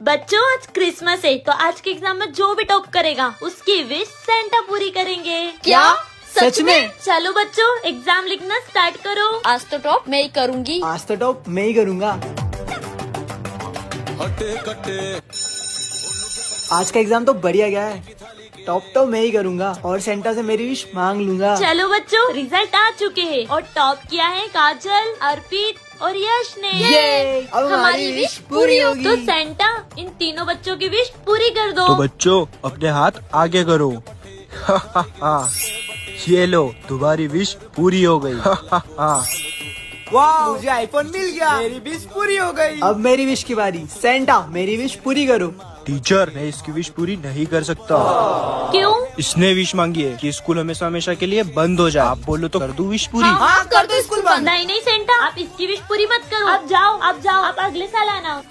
बच्चों आज क्रिसमस है तो आज के एग्जाम में जो भी टॉप करेगा उसकी विश सेंटा पूरी करेंगे। क्या सच में? चलो बच्चों एग्जाम लिखना स्टार्ट करो। आज तो टॉप मैं ही करूँगी। आज तो टॉप मैं ही करूँगा। आज का एग्जाम तो बढ़िया गया है। टॉप तो मैं ही करूँगा और सेंटा से मेरी विश मांग लूंगा। चलो बच्चों रिजल्ट आ चुके हैं और टॉप किया है काजल, अर्पित और यश ने। ये अब हमारी विश पूरी होगी। तो सेंटा इन तीनों बच्चों की विश पूरी कर दो। तो बच्चों अपने हाथ आगे करो। ये लो तुम्हारी विश पूरी हो गई। वाह मुझे आईफोन मिल गया। मेरी विश पूरी हो गई। अब मेरी विश की बारी। सेंटा मेरी विश पूरी करो। टीचर मैं इसकी विश पूरी नहीं कर सकता। क्यों? इसने विश मांगी है कि स्कूल हमेशा हमेशा के लिए बंद हो जाए। आप बोलो तो कर दूं विश पूरी। हाँ कर दो स्कूल बंद। नहीं नहीं सेंटा आप इसकी विश पूरी मत करो। आप जाओ आप अगले साल आना।